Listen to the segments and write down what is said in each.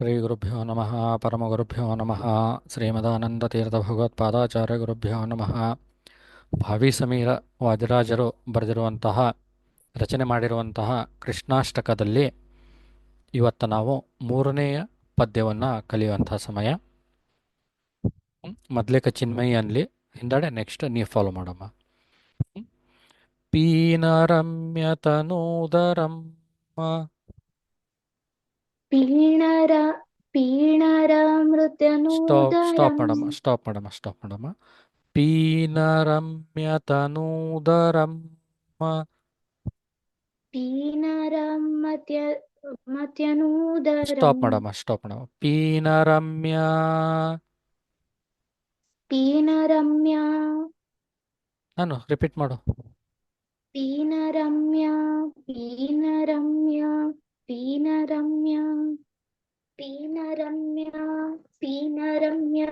ಶ್ರೀ ಗುರುಭ್ಯೋ ನಮಃ ಪರಮಗುರುಭ್ಯೋ ನಮಃ ಶ್ರೀಮದಾನಂದತೀರ್ಥಭಗವತ್ಪಾದಾಚಾರ್ಯಗುರುಭ್ಯೋ ನಮಃ. ಭಾವಿ ಸಮೀರ ವಾದಿರಾಜರು ಬರೆದಿರುವಂತಹ ರಚನೆ ಮಾಡಿರುವಂತಹ ಕೃಷ್ಣಾಷ್ಟಕದಲ್ಲಿ ಇವತ್ತು ನಾವು ಮೂರನೆಯ ಪದ್ಯವನ್ನು ಕಲಿಯುವಂತಹ ಸಮಯ. ಮೊದಲೇಕ ಚಿನ್ಮಯಿ ಅನ್ಲಿ, ಹಿಂದಡೆ ನೆಕ್ಸ್ಟ್ ನೀವು ಫಾಲೋ ಮಾಡಮ್ಮ. ಪೀನರಮ್ಯತನೂದರಂ ಪೀಣರ ಸ್ಟಾಪ್ ಪೀಣರಾಮೃತ್ಯನೂದರಂ ಮಾಡಮ್ಮ. ಪೀನರಮ್ಯತನೂದರಂ ಪೀಣರಮತ್ಯ ಸ್ಟಾಪ್ ಮತ್ಯನೂದರಂ ಮಾಡಮ್ಮ. ಪೀನರಮ್ಯ ಪೀನರಮ್ಯ ನಾನು ರಿಪೀಟ್ ಮಾಡು. ಪೀನರಮ್ಯ ಪೀನರಮ್ಯ ಪೀನರಮ್ಯ ಪೀನರಮ್ಯ ಪೀನರಮ್ಯ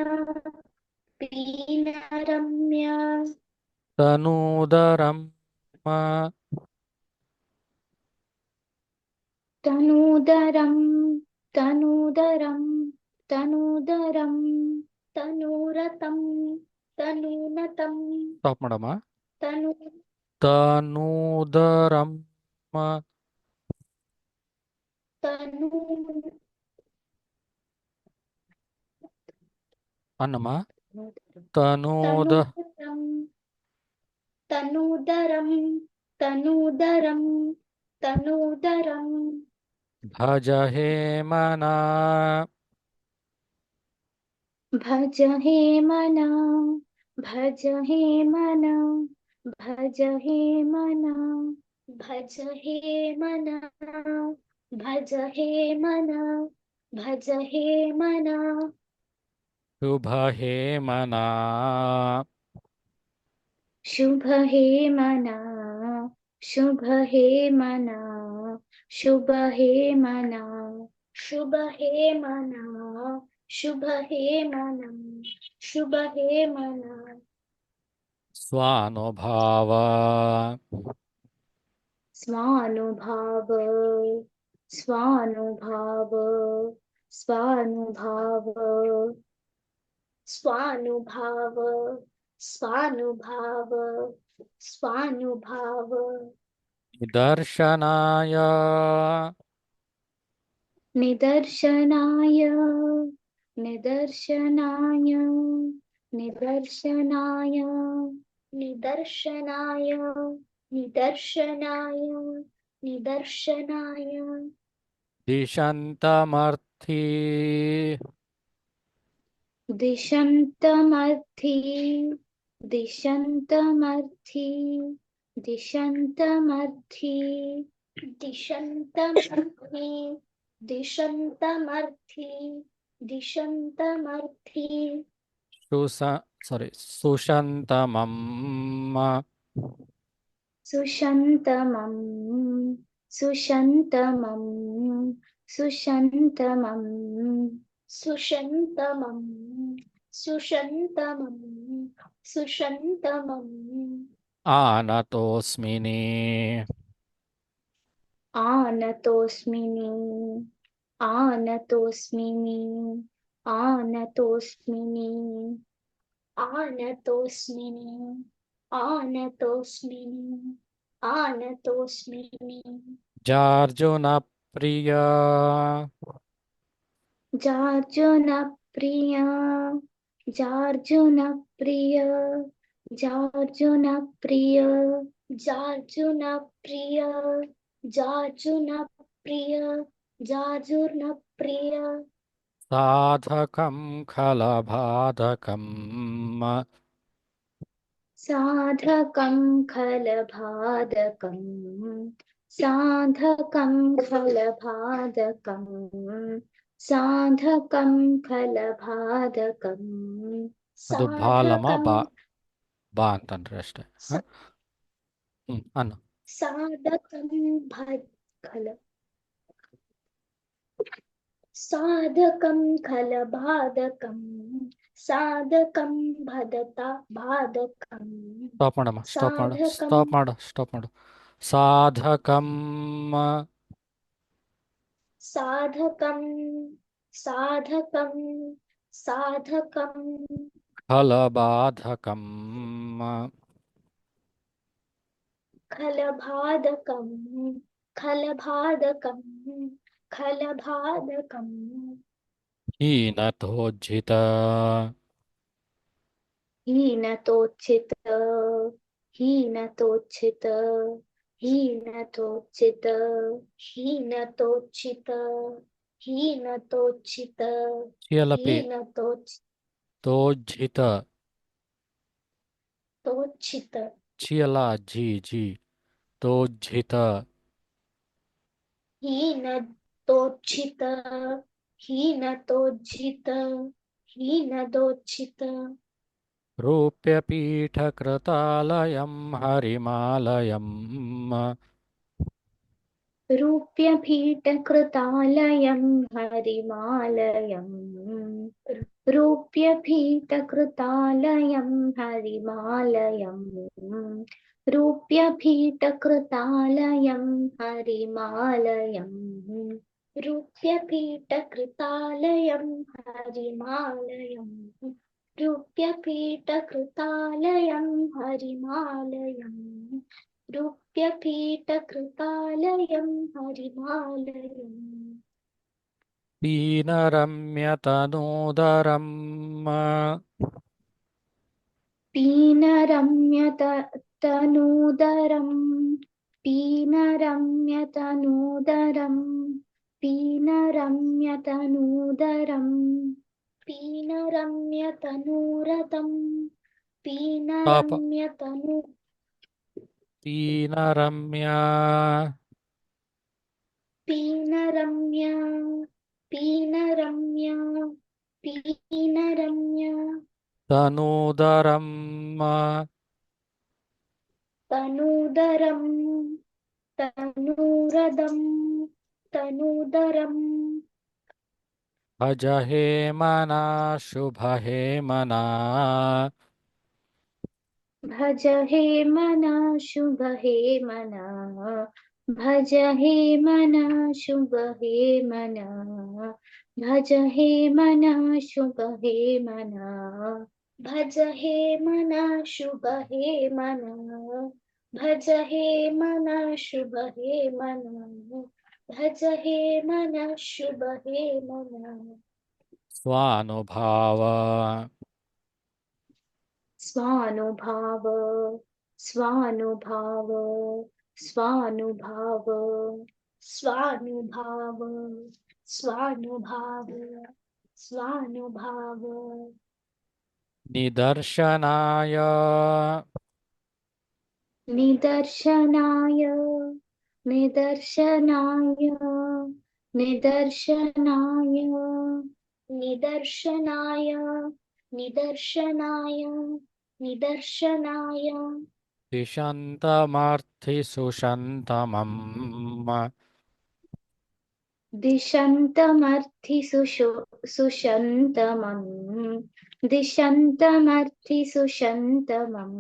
ಪೀನರಮ್ಯ ತನೂದರಂ ತನೂದರಂ ತನೂದರಂ ತನೂದರಂ ತನೂರತಂ ತನೂನತಂ ಸ್ಟಾಪ್ ಮಾಡಮ್ಮ. ತನು ತನೂದರಂ ತನು ಅನ್ನಮ್ಮ. ತನೂದ ತನೂದರಂ ತನೂದರಂ ತನೂದರಂ ಭಜ ಹೇಮನ ಭಜ ಹೇಮನ ಭಜ ಹೇಮನ ಭಜ ಹೇಮನ ಭಜ ಹೇಮನ ಭಜ ಹೇಮನ ಭಜ ಹೇಮನ ಶುಭ ಹೇಮನ ಶುಭ ಹೇಮನ ಶುಭ ಹೇಮನ ಶುಭ ಹೇಮನ ಶುಭ ಹೇಮನ ಶುಭ ಹೇಮನ ಶುಭ ಹೇಮನ ಸ್ವಾನುಭಾವ ಸ್ವಾನುಭಾವ ಸ್ವಾನುಭಾವ ಸ್ವಾನುಭಾವ ಸ್ವಾನುಭಾವ ಸ್ವಾನುಭಾವ ಸ್ವಾನುಭಾವ ನಿದರ್ಶನಾಯ ನಿದರ್ಶನಾಯ ನಿದರ್ಶನಾಯ ನಿದರ್ಶನಾಯ ನಿದರ್ಶನಾಯ ನಿದರ್ಶನಾಯ ನಿದರ್ಶನಾಯ ದಿಶಂತಮರ್ಥಿ ದಿಶಂತಮರ್ಥಿ ದಿಶಂತಮರ್ಥಿ ದಿಶಂತಮರ್ಥಿ ದಿಶಂತಮರ್ಥಿ ದಿಶಂತಮರ್ಥಿ ದಿಶಂತಮರ್ಥಿ ಸುಶಂತಮಂ ಸುಶಂತಮಂ ಸುಶಂತಮಂ ಸುಶಂತಮಂ ಸುಶಂತಮಂ ಸುಶಂತಮಂ ಸುಶಂತಮಂ ಆನತೋಸ್ಮಿನಿ ಆನತೋಸ್ಮಿನಿ ಆನತೋಸ್ಮಿನಿ ಆನತೋಸ್ಮಿನಿ ಆನತೋಸ್ಮಿನಿ ಆನತೋಸ್ಮಿನಿ ಆನತೋಸ್ಮಿನಿ ಜಾರ್ಜುನ ಪ್ರಿಯ ಜಾರ್ಜುನ ಪ್ರಿಯ ಜಾರ್ಜುನ ಪ್ರಿಯ ಜಾರ್ಜುನ ಪ್ರಿಯ ಜಾರ್ಜುನ ಪ್ರಿಯ ಜಾರ್ಜುನ ಪ್ರಿಯ ಜಾರ್ಜುನ ಪ್ರಿಯ ಸಾಧಕಂ ಖಲಬಾಧಕಂ ಸಾಧಕಂ ಖಲಬಾಧಕಂ ಸಾಧಕಂ ಖಲಬಾಧಕಂ ಸಾಧಕಂ ಖಲಬಾಧಕಂ ಅದು ಬಾಲಮ ಬಾ ಅಂತಂದ್ರೆ ಅಷ್ಟೇ. ಅನ್ನು ಸಾಧಕಂ ಖಲ ಸಾಧಕಂ ಖಲಬಾಧಕಂ ಸಾಧಕಂ ಭದತ ಬಾಧಕಂ ಸ್ಟಾಪ್ ಮಾಡಮ್ಮ. ಸ್ಟಾಪ್ ಮಾಡು. साधकं साधकं साधकं साधकं फलबाधकं खलबाधकं खलबाधकं खलबाधकं हीनतोज्झित हीनतोच्चित हीनतोच्चित हीनतोच्चित हीनतोच्चित हीनतोच्चित चियलपि हीनतोच्चित तोज्झित चियला जी जी तोज्झित हीनतोच्चित हीनतोज्झित हीनतोच्चित रूप्यपीठकृतालयं हरिमालयम् रूप्यपीठकृतालयं हरिमालयम् रूप्यपीठकृतालयं हरिमालयम् रूप्यपीठकृतालयं हरिमालयम् रूप्यपीठकृतालयं हरिमालयम् रूप्यपीठकृतालयं हरिमालयम् रूप्यपीठकृतालयं हरिमालयम् पीनरम्यतनूदरम् पीनरम्यतनूदरम् पीनरम्यतनूदरम् पीनरम्यतनूदरम् पीनरम्यतनूरतम् ताप पीनरम्यतनु पीनरम्य पीनरम्य पीनरम्य पीनरम्य तनूदरम् तनूदरम् तनूरदम् तनूदरम् भजहेमना शुभहेमना भज हे मना शुभ हे मना भज हे मना शुभ हे मना भज हे मना शुभ हे मना भज हे मना शुभ हे मना भज हे मना शुभ हे मना भज हे मना शुभ हे मना स्वानुभाव स्वानुभाव स्वानुभाव स्वानुभाव स्वानुभाव स्वानुभाव स्वानुभाव निदर्शनाय निदर्शनाय निदर्शनाय निदर्शनाय निदर्शनाय निदर्शनाय निदर्शनाय दिशन्तमर्थिसुषन्तमम् दिशन्तमर्थिसुषन्तमम् दिशन्तमर्थिसुषन्तमम्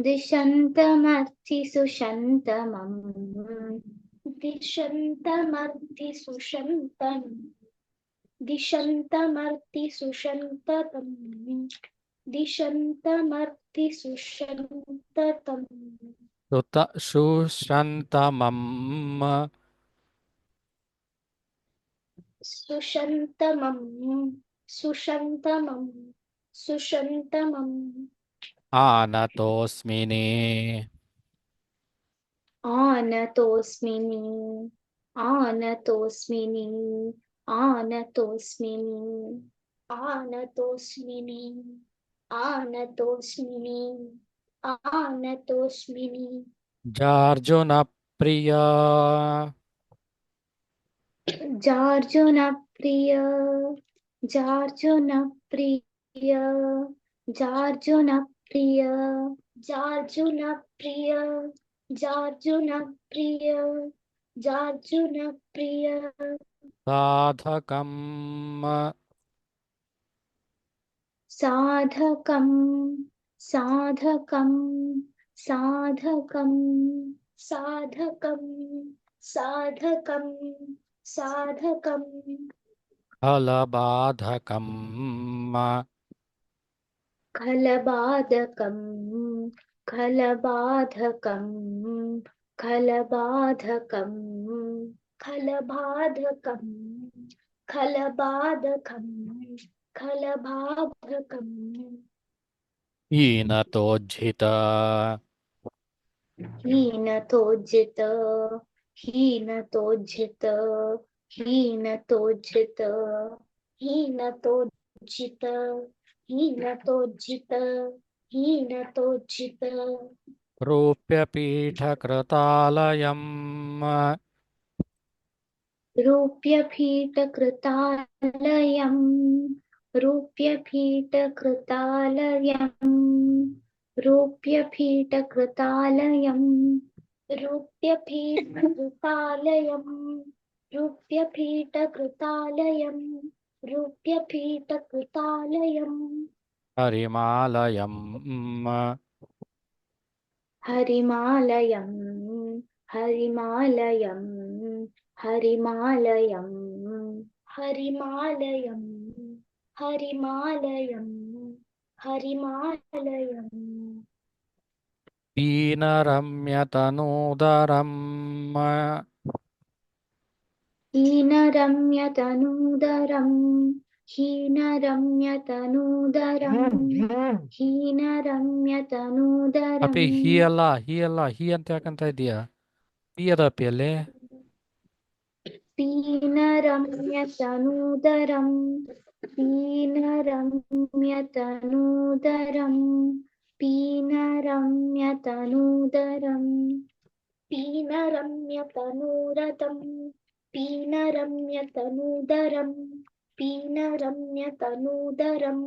दिशन्तमर्थिसुषन्तमम् दिशन्तमर्थिसुषन्तम् दिशन्तमर्थिसुषन्ततम् दिशन्तमर्थिसुषन्ततम् सुषन्तमम् सुषन्तमम् सुषन्तमम् सुषन्तमम् आनतोऽस्मिने आनतोऽस्मिनि आनतोऽस्मिनि आनतोऽस्मिनि आनतोऽस्मिनि आनतोऽस्मिनि आनतोऽस्मिनि जार्जुनप्रिय जार्जुनप्रिय जार्जुनप्रिय जार्जुनप्रिय जार्जुनप्रिय जार्जुनप्रिय जार्जुनप्रिय साधकम् साधकं साधकं साधकं साधकं साधकं साधकं फलबाधकम् खलबाधकं खलबाधकं खलबाधकं खलबाधकं खलबाधकं खलबाधकं हीनतोज्झित हीनतोज्जित हीनतोज्जित हीनतोज्जित हीनतोज्जित हीनतोज्जित हीनतोज्जित रूप्यपीठकृतालयम् रूप्यपीठकृतालयम् रूप्यपीठकृतालयम् रूप्यपीठकृतालयम् रूप्यपीठकृतालयम् रूप्यपीठकृतालयम् रूप्यपीठकृतालयम् हरिमालयम् हरिमालयम् हरिमालयम् हरिमालयम् हरिमालयम् हरिमालयम् हरिमालयम् पीनरम्यतनूदरम् हीनरम्यतनूदरम् हीनरम्यतनूदरम् ಅಪಿ हीनरम्यतनूदरम् ಹೀ ಅಲ್ಲ ಹೀ ಅಲ್ಲ ಹೀ ಅಂತ ಯಾಕಂತ ಇದೀಯಾ ಪಿ ಅದ ಪಿ ಅಲ್ಲಿ पीनरम्यतनूदरम् पीनरम्यतनूदरम् पीनरम्यतनूदरम् पीनरम्यतनूरतम् पीनरम्यतनूदरम् पीनरम्यतनूदरम्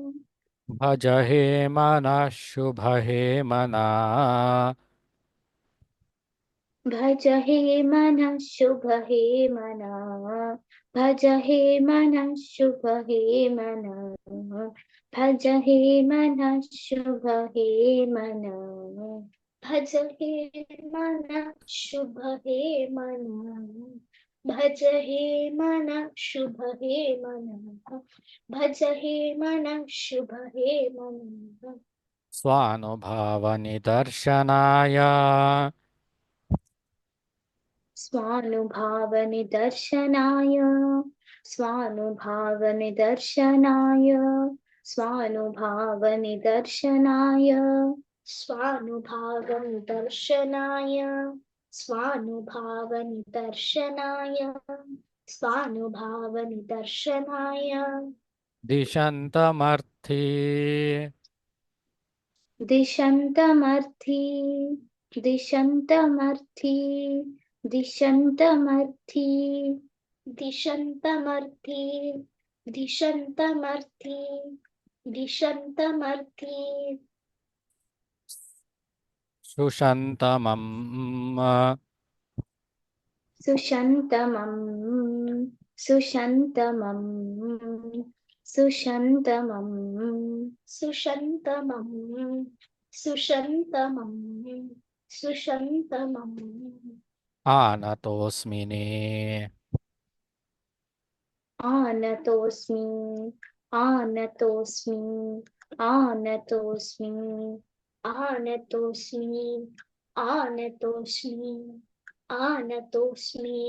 ಭಜ ಹೇ ಮನಃ ಶುಭ ಹೇ ಮನಃ भज हे मनः शुभ हे मनः भज हे मनः शुभ हे मनः भज हे मनः शुभ हे मनः भज हे मनः शुभ हे मनः भज हे मनः शुभ हे मनः भज हे मनः शुभ हे मनः ಸ್ವಾನುಭಾವ ನಿದರ್ಶನಾಯ स्वानुभावनिदर्शनाय स्वानुभावनिदर्शनाय स्वानुभावनिदर्शनाय स्वानुभावनिदर्शनाय स्वानुभावनिदर्शनाय स्वानुभावनिदर्शनाय ದಿಶಂತಮರ್ಥಿ दिशन्तमर्थी दिशन्तमर्थी दिशन्तमर्थी दिशन्तमर्थी दिशन्तमर्थी दिशन्तमर्थी ಸುಶಂತಮಂ सुशन्तमं सुशन्तमं सुशन्तमं सुशन्तमं सुशन्तमं सुशन्तमम् ಆನತೋಸ್ಮಿನೇ आनतोऽस्मि आनतोऽस्मि आनतोऽस्मि आनतोऽस्मि आनतोऽस्मि आनतोऽस्मि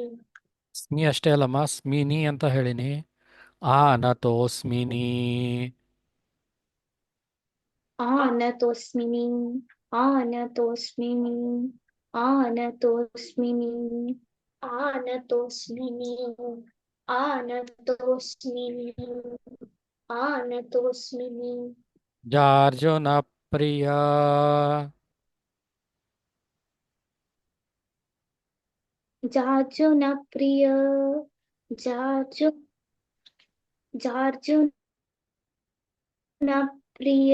ಸ್ಮಿ ಅಷ್ಟೇ ಅಲ್ಲಮ್ಮ ಸ್ಮಿನಿ ಅಂತ ಹೇಳಿನಿ ಆನತೋಸ್ಮಿನಿ आनतोऽस्मिनि आनतोऽस्मिनि आनतोऽस्मिनि आनतोऽस्मिनि आनतोऽस्मिनि आनतोऽस्मिनि ಜಾರ್ಜುನ ಪ್ರಿಯ जार्जुनप्रिय जार्जु जार्जुनप्रिय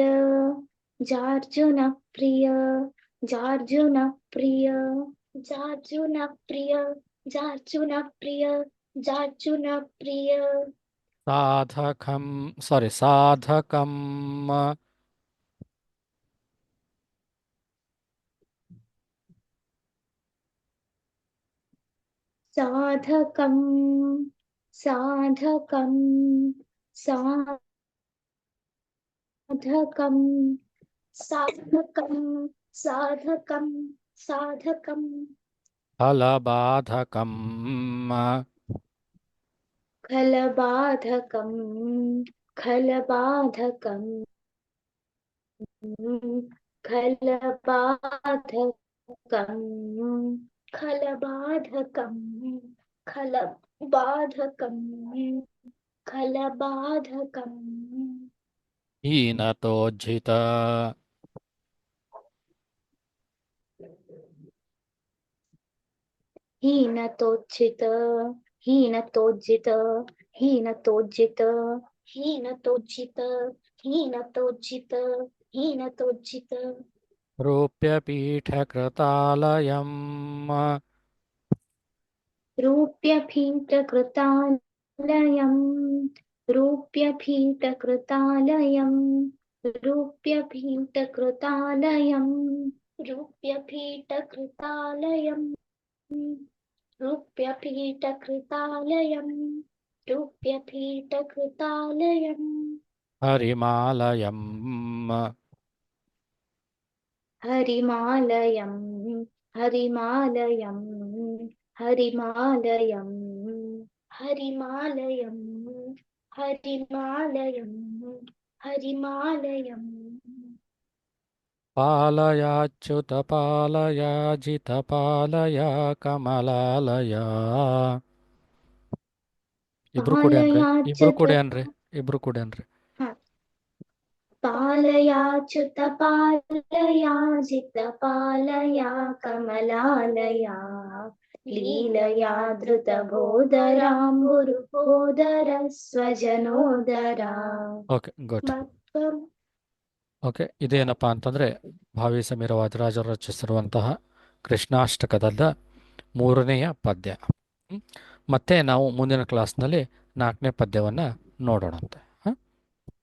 जार्जुनप्रिय जार्जुनप्रिय जार्जुनप्रिय जार्जुनप्रिय जार्जुनप्रिय ಸಾಧಕಂ ಸಾಧಕಂ साधकं साधकं साधकं साधकं साधकं साधकं फलबाधकम् खलबाधकं खलबाधकं खलबाधकं खलबाधकं खलबाधकं खलबाधकं हीनतोज्झित हीनतोज्झित हीनतोज्झित हीनतोज्झित हीनतोज्झित हीनतोज्झित हीनतोज्झित रूप्यपीठकृतालयम् रूप्यभीतकृतालयम् रूप्यभीतकृतालयम् रूप्यभीतकृतालयम् रूप्यभीतकृतालयम् रूप्यभीतकृतालयम् रूप्यभीतकृतालयम् हरिमालयम् हरिमालयम् हरिमालयम् हरिमालयम् हरिमालयम् हरिमालयम् हरिमालयम् ಪಾಲಯಾಚ್ಯುತಪಾಲಯಾಜಿತಪಾಲಯ ಕಮಲಾಲಯ. ಇಬ್ರು ಕೂಡಿ ಅನ್ರಿ ಇಬ್ರು ಪಾಲಯಾಚ್ಯುತ ಕೂಡಿ ಅನ್ರಿ ಇಬ್ರು ಕೂಡಿ ಅನ್ರಿ. ಪಾಲಯಾಚ್ಯುತ ಪಾಲಯಾಜಿತ ಪಾಲಯ ಕಮಲಾಲಯ ಲೀಲಯಾ ಧೃತ ಬೋಧರಾಂಬುರು ಬೋಧರ ಸ್ವಜನೋದರ. Okay good. ಓಕೆ, ಇದೇನಪ್ಪ ಅಂತಂದರೆ ಭಾವಿ ಸಮೀರ ವಾದಿರಾಜರು ರಚಿಸಿರುವಂತಹ ಕೃಷ್ಣಾಷ್ಟಕದ 3ನೆಯ ಪದ್ಯ. ಮತ್ತೆ ನಾವು ಮುಂದಿನ ಕ್ಲಾಸ್ನಲ್ಲಿ 4ನೇ ಪದ್ಯವನ್ನು ನೋಡೋಣಂತೆ.